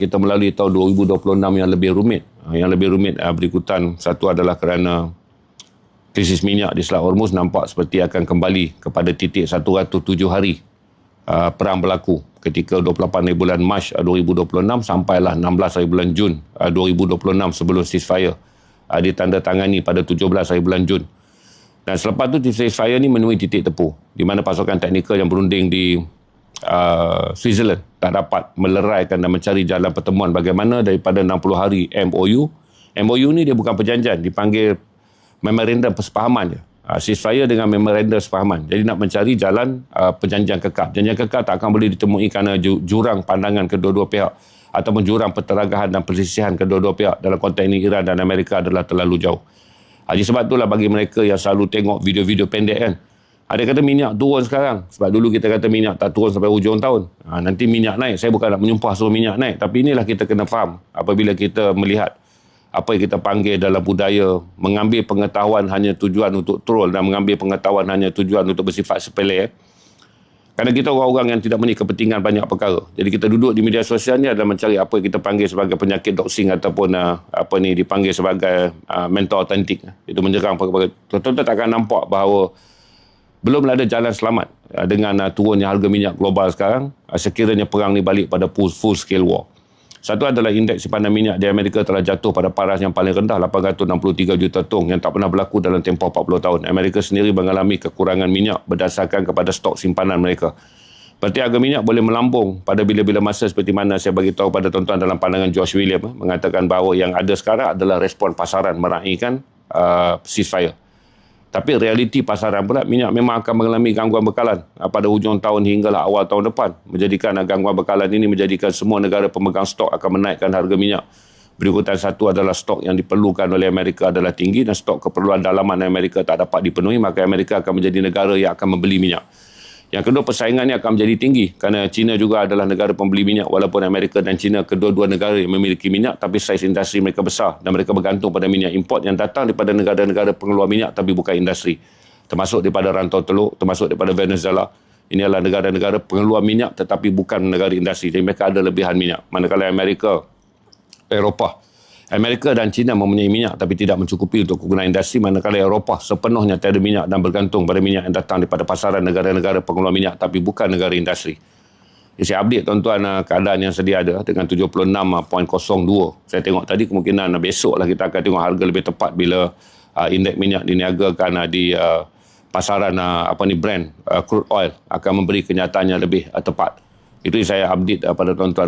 kita melalui tahun 2026 yang lebih rumit. Yang lebih rumit berikutan, satu adalah kerana krisis minyak di Selat Hormuz nampak seperti akan kembali kepada titik 107 hari perang berlaku ketika 28 hari bulan Mac 2026 sampailah 16 hari bulan Jun 2026 sebelum ceasefire ditandatangani pada 17 hari bulan Jun. Dan selepas itu ceasefire ini menemui titik tepu di mana pasukan teknikal yang berunding di Switzerland tak dapat meleraikan dan mencari jalan pertemuan bagaimana daripada 60 hari MOU. MOU ni dia bukan perjanjian, dipanggil memorandum persefahaman je. Ceasefire dengan memorandum persefahaman. Jadi nak mencari jalan perjanjian kekal. Perjanjian kekal tak akan boleh ditemui kerana jurang pandangan kedua-dua pihak ataupun jurang perteragahan dan perselisihan kedua-dua pihak dalam konteks ini Iran dan Amerika adalah terlalu jauh. Jadi sebab itulah bagi mereka yang selalu tengok video-video pendek kan, ada kata minyak turun sekarang. Sebab dulu kita kata minyak tak turun sampai hujung tahun. Nanti minyak naik. Saya bukan nak menyumpah suruh minyak naik. Tapi inilah kita kena faham apabila kita melihat apa yang kita panggil dalam budaya mengambil pengetahuan hanya tujuan untuk troll dan mengambil pengetahuan hanya tujuan untuk bersifat sepele. Kerana kita orang-orang yang tidak mempunyai kepentingan banyak perkara. Jadi kita duduk di media sosial ni adalah mencari apa yang kita panggil sebagai penyakit doxing ataupun dipanggil sebagai mental autentik. Itu menyerang perkara. Tuan-tuan takkan nampak bahawa belum ada jalan selamat dengan turunnya harga minyak global sekarang sekiranya perang ni balik pada full scale war. Satu adalah indeks simpanan minyak di Amerika telah jatuh pada paras yang paling rendah 863 juta tong yang tak pernah berlaku dalam tempoh 40 tahun. Amerika sendiri mengalami kekurangan minyak berdasarkan kepada stok simpanan mereka. Berarti harga minyak boleh melambung pada bila-bila masa seperti mana saya bagi tahu pada tuan-tuan dalam pandangan Josh William mengatakan bahawa yang ada sekarang adalah respon pasaran meraihkan ceasefire. Tapi realiti pasaran pula minyak memang akan mengalami gangguan bekalan pada hujung tahun hinggalah awal tahun depan. Menjadikan gangguan bekalan ini menjadikan semua negara pemegang stok akan menaikkan harga minyak. Berikutan satu adalah stok yang diperlukan oleh Amerika adalah tinggi dan stok keperluan dalaman Amerika tak dapat dipenuhi, maka Amerika akan menjadi negara yang akan membeli minyak. Yang kedua, persaingannya akan menjadi tinggi kerana China juga adalah negara pembeli minyak walaupun Amerika dan China kedua-dua negara yang memiliki minyak tapi saiz industri mereka besar dan mereka bergantung pada minyak import yang datang daripada negara-negara pengeluar minyak tapi bukan industri. Termasuk daripada Rantau Teluk, termasuk daripada Venezuela. Ini adalah negara-negara pengeluar minyak tetapi bukan negara industri. Jadi mereka ada lebihan minyak. Manakala Amerika dan China mempunyai minyak tapi tidak mencukupi untuk kegunaan industri, manakala Eropah sepenuhnya tiada minyak dan bergantung pada minyak yang datang daripada pasaran negara-negara pengeluar minyak tapi bukan negara industri. Jadi saya update tuan-tuan keadaan yang sedia ada dengan 76.02. Saya tengok tadi kemungkinan besoklah kita akan tengok harga lebih tepat bila indeks minyak diniagakan di pasaran Brent crude oil akan memberi kenyataan yang lebih tepat. Itu saya update pada tuan-tuan.